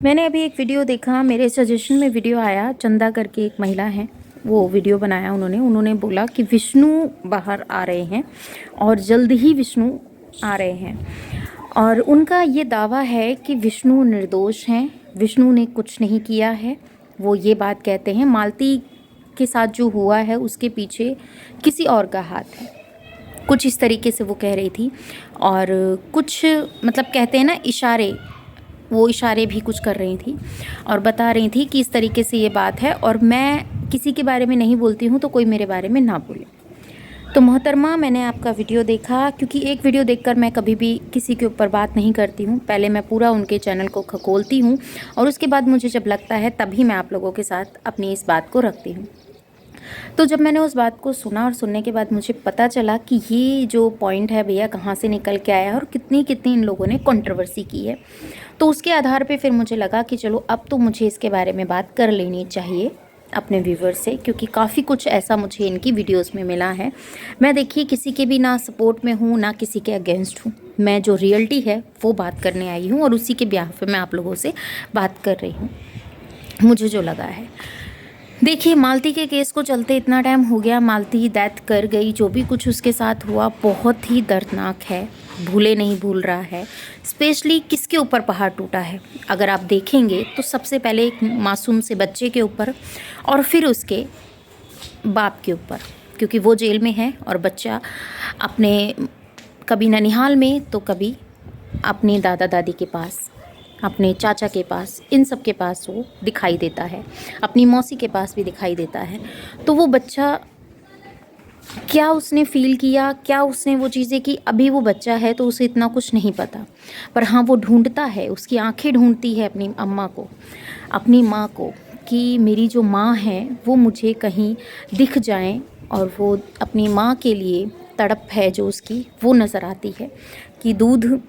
मैंने अभी एक वीडियो देखा, मेरे सजेशन में वीडियो आया, चंदा करके एक महिला है, वो वीडियो बनाया उन्होंने बोला कि विष्णु बाहर आ रहे हैं और जल्द ही विष्णु आ रहे हैं। और उनका ये दावा है कि विष्णु निर्दोष हैं, विष्णु ने कुछ नहीं किया है। वो ये बात कहते हैं मालती के साथ जो हुआ है उसके पीछे किसी और का हाथ है, कुछ इस तरीके से वो कह रही थी। और कुछ मतलब कहते हैं ना इशारे, वो इशारे भी कुछ कर रही थी और बता रही थी कि इस तरीके से ये बात है और मैं किसी के बारे में नहीं बोलती हूँ तो कोई मेरे बारे में ना बोले। तो मोहतरमा, मैंने आपका वीडियो देखा, क्योंकि एक वीडियो देखकर मैं कभी भी किसी के ऊपर बात नहीं करती हूँ। पहले मैं पूरा उनके चैनल को खकोलती हूँ और उसके बाद मुझे जब लगता है तभी मैं आप लोगों के साथ अपनी इस बात को रखती हूँ। तो जब मैंने उस बात को सुना और सुनने के बाद मुझे पता चला कि ये जो पॉइंट है भैया कहाँ से निकल के आया है और कितनी कितनी इन लोगों ने कंट्रोवर्सी की है, तो उसके आधार पे फिर मुझे लगा कि चलो अब तो मुझे इसके बारे में बात कर लेनी चाहिए अपने व्यूवर्स से, क्योंकि काफ़ी कुछ ऐसा मुझे इनकी वीडियोस में मिला है। मैं देखिए किसी के भी ना सपोर्ट में हूँ ना किसी के अगेंस्ट हूँ, मैं जो रियलिटी है वो बात करने आई हूँ और उसी के ब्याह पे मैं आप लोगों से बात कर रही हूँ, मुझे जो लगा है। देखिए, मालती के केस को चलते इतना टाइम हो गया, मालती डेथ कर गई, जो भी कुछ उसके साथ हुआ बहुत ही दर्दनाक है, भूले नहीं भूल रहा है। स्पेशली किसके ऊपर पहाड़ टूटा है अगर आप देखेंगे तो सबसे पहले एक मासूम से बच्चे के ऊपर और फिर उसके बाप के ऊपर, क्योंकि वो जेल में है और बच्चा अपने कभी ननिहाल में तो कभी अपने दादा दादी के पास, अपने चाचा के पास, इन सब के पास वो दिखाई देता है, अपनी मौसी के पास भी दिखाई देता है। तो वो बच्चा क्या उसने फ़ील किया, क्या उसने वो चीज़ें की, अभी वो बच्चा है तो उसे इतना कुछ नहीं पता, पर हाँ वो ढूंढता है, उसकी आंखें ढूंढती है अपनी अम्मा को, अपनी माँ को, कि मेरी जो माँ है वो मुझे कहीं दिख जाए और वो अपनी माँ के लिए तड़प है जो उसकी वो नज़र आती है कि दूध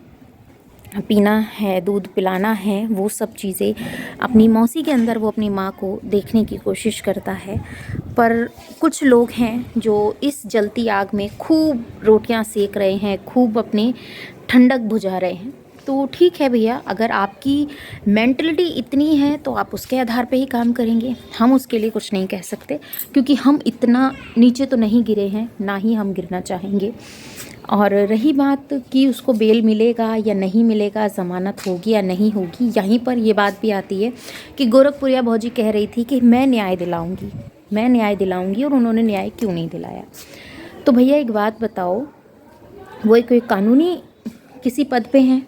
पीना है, दूध पिलाना है, वो सब चीज़ें अपनी मौसी के अंदर वो अपनी माँ को देखने की कोशिश करता है। पर कुछ लोग हैं जो इस जलती आग में खूब रोटियां सेक रहे हैं, खूब अपनी ठंडक बुझा रहे हैं। तो ठीक है भैया, अगर आपकी मेंटलिटी इतनी है तो आप उसके आधार पे ही काम करेंगे, हम उसके लिए कुछ नहीं कह सकते, क्योंकि हम इतना नीचे तो नहीं गिरे हैं, ना ही हम गिरना चाहेंगे। और रही बात कि उसको बेल मिलेगा या नहीं मिलेगा, ज़मानत होगी या नहीं होगी, यहीं पर ये बात भी आती है कि गोरखपुरिया भौजी कह रही थी कि मैं न्याय दिलाऊंगी, मैं न्याय दिलाऊंगी, और उन्होंने न्याय क्यों नहीं दिलाया। तो भैया एक बात बताओ, वो एक कोई कानूनी किसी पद पे हैं,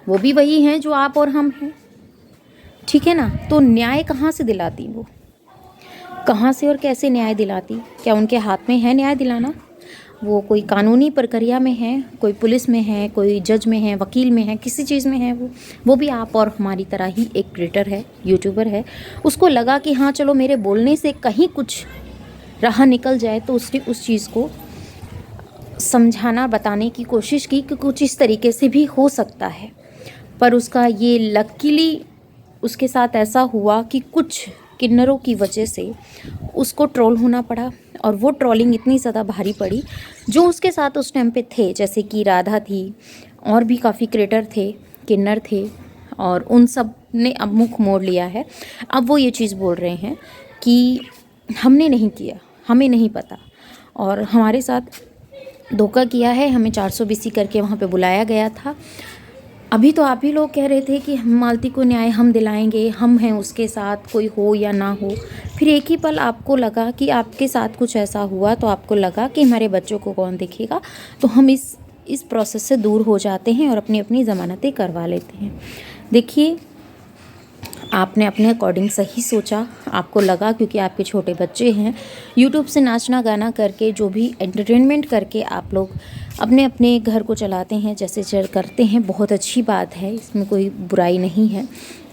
वो भी वही हैं जो आप और हम हैं, ठीक है ना। तो न्याय कहाँ से दिलाती वो, कहाँ से और कैसे न्याय दिलाती? क्या उनके हाथ में है न्याय दिलाना? वो कोई कानूनी प्रक्रिया में है, कोई पुलिस में है, कोई जज में है, वकील में है, किसी चीज़ में है वो भी आप और हमारी तरह ही एक क्रिएटर है, यूट्यूबर है। उसको लगा कि हाँ चलो मेरे बोलने से कहीं कुछ राह निकल जाए, तो उसने उस चीज़ को समझाना, बताने की कोशिश की कि कुछ इस तरीके से भी हो सकता है। पर उसका ये लकीली उसके साथ ऐसा हुआ कि कुछ किन्नरों की वजह से उसको ट्रोल होना पड़ा, और वो ट्रोलिंग इतनी ज़्यादा भारी पड़ी, जो उसके साथ उस टाइम पे थे, जैसे कि राधा थी और भी काफ़ी क्रिएटर थे, किन्नर थे, और उन सब ने अब मुख मोड़ लिया है। अब वो ये चीज़ बोल रहे हैं कि हमने नहीं किया, हमें नहीं पता, और हमारे साथ धोखा किया है, हमें 420 करके वहाँ पे बुलाया गया था। अभी तो आप ही लोग कह रहे थे कि हम मालती को न्याय हम दिलाएंगे, हम हैं उसके साथ, कोई हो या ना हो। फिर एक ही पल आपको लगा कि आपके साथ कुछ ऐसा हुआ, तो आपको लगा कि हमारे बच्चों को कौन देखेगा, तो हम इस प्रोसेस से दूर हो जाते हैं और अपनी अपनी ज़मानतें करवा लेते हैं। देखिए, आपने अपने अकॉर्डिंग सही सोचा, आपको लगा क्योंकि आपके छोटे बच्चे हैं, यूट्यूब से नाचना गाना करके, जो भी एंटरटेनमेंट करके आप लोग अपने अपने घर को चलाते हैं, जैसे करते हैं, बहुत अच्छी बात है, इसमें कोई बुराई नहीं है,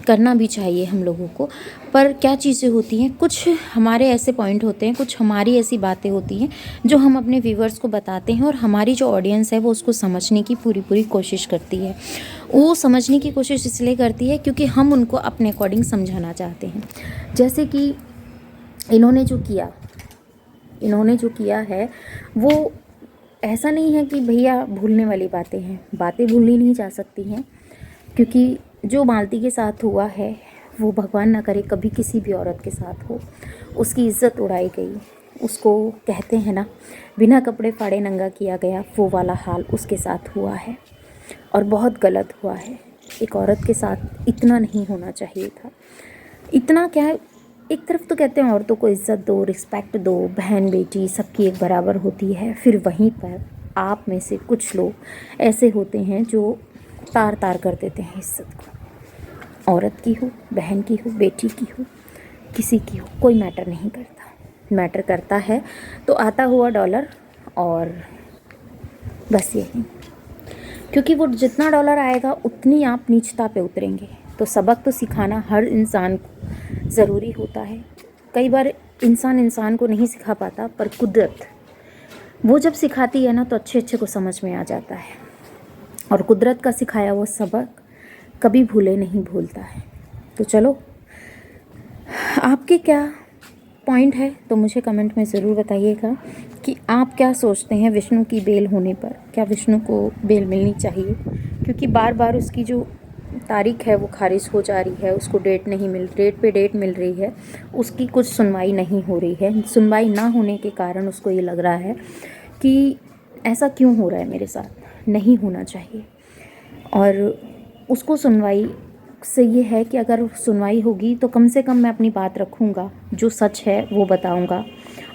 करना भी चाहिए हम लोगों को। पर क्या चीज़ें होती हैं, कुछ हमारे ऐसे पॉइंट होते हैं, कुछ हमारी ऐसी बातें होती हैं जो हम अपने व्यूवर्स को बताते हैं, और हमारी जो ऑडियंस है वो उसको समझने की पूरी पूरी कोशिश करती है। वो समझने की कोशिश इसलिए करती है क्योंकि हम उनको अपने अकॉर्डिंग समझाना चाहते हैं। जैसे कि इन्होंने जो किया है वो ऐसा नहीं है कि भैया भूलने वाली बातें हैं, बातें भूलनी नहीं जा सकती हैं, क्योंकि जो मालती के साथ हुआ है वो भगवान ना करे कभी किसी भी औरत के साथ हो। उसकी इज्जत उड़ाई गई, उसको कहते हैं ना बिना कपड़े फाड़े नंगा किया गया, वो वाला हाल उसके साथ हुआ है और बहुत गलत हुआ है। एक औरत के साथ इतना नहीं होना चाहिए था। इतना क्या है, एक तरफ तो कहते हैं औरतों को इज्जत दो, रिस्पेक्ट दो, बहन बेटी सबकी एक बराबर होती है, फिर वहीं पर आप में से कुछ लोग ऐसे होते हैं जो तार तार कर देते हैं इज्जत को। औरत की हो, बहन की हो, बेटी की हो, किसी की हो, कोई मैटर नहीं करता। मैटर करता है तो आता हुआ डॉलर, और बस यही, क्योंकि वो जितना डॉलर आएगा उतनी आप नीचता पे उतरेंगे। तो सबक तो सिखाना हर इंसान को ज़रूरी होता है। कई बार इंसान को नहीं सिखा पाता, पर कुदरत वो जब सिखाती है ना तो अच्छे अच्छे को समझ में आ जाता है, और कुदरत का सिखाया वो सबक कभी भूले नहीं भूलता है। तो चलो, आपके क्या पॉइंट है तो मुझे कमेंट में ज़रूर बताइएगा कि आप क्या सोचते हैं विष्णु की बेल होने पर। क्या विष्णु को बेल मिलनी चाहिए? क्योंकि बार बार उसकी जो तारीख है वो खारिज हो जा रही है, उसको डेट नहीं मिल, डेट पे डेट मिल रही है, उसकी कुछ सुनवाई नहीं हो रही है। सुनवाई ना होने के कारण उसको ये लग रहा है कि ऐसा क्यों हो रहा है मेरे साथ, नहीं होना चाहिए। और उसको सुनवाई से ये है कि अगर सुनवाई होगी तो कम से कम मैं अपनी बात रखूँगा, जो सच है वो बताऊँगा,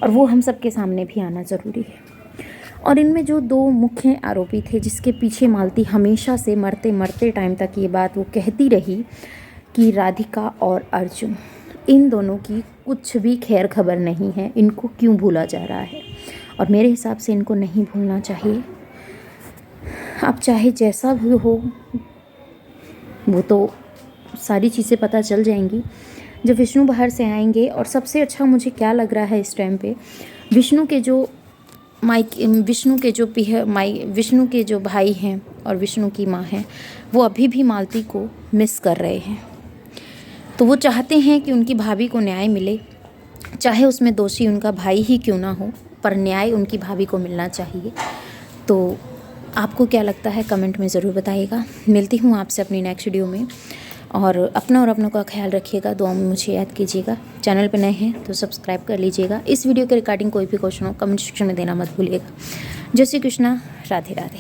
और वो हम सबके सामने भी आना ज़रूरी है। और इनमें जो दो मुख्य आरोपी थे जिसके पीछे मालती हमेशा से मरते मरते टाइम तक ये बात वो कहती रही कि राधिका और अर्जुन, इन दोनों की कुछ भी खैर खबर नहीं है। इनको क्यों भूला जा रहा है? और मेरे हिसाब से इनको नहीं भूलना चाहिए। आप चाहे जैसा भी हो, वो तो सारी चीज़ें पता चल जाएंगी जब विष्णु बाहर से आएंगे। और सबसे अच्छा मुझे क्या लग रहा है इस टाइम पे, विष्णु के जो विष्णु के जो भाई हैं और विष्णु की माँ हैं, वो अभी भी मालती को मिस कर रहे हैं। तो वो चाहते हैं कि उनकी भाभी को न्याय मिले, चाहे उसमें दोषी उनका भाई ही क्यों ना हो, पर न्याय उनकी भाभी को मिलना चाहिए। तो आपको क्या लगता है कमेंट में ज़रूर बताइएगा। मिलती हूँ आपसे अपनी नेक्स्ट वीडियो में, और अपना और अपनों का ख्याल रखिएगा, दुआ में मुझे याद कीजिएगा। चैनल पर नए हैं तो सब्सक्राइब कर लीजिएगा। इस वीडियो के रिगार्डिंग कोई भी क्वेश्चन हो कमेंट सेक्शन में देना मत भूलिएगा। जय श्री कृष्णा, राधे राधे।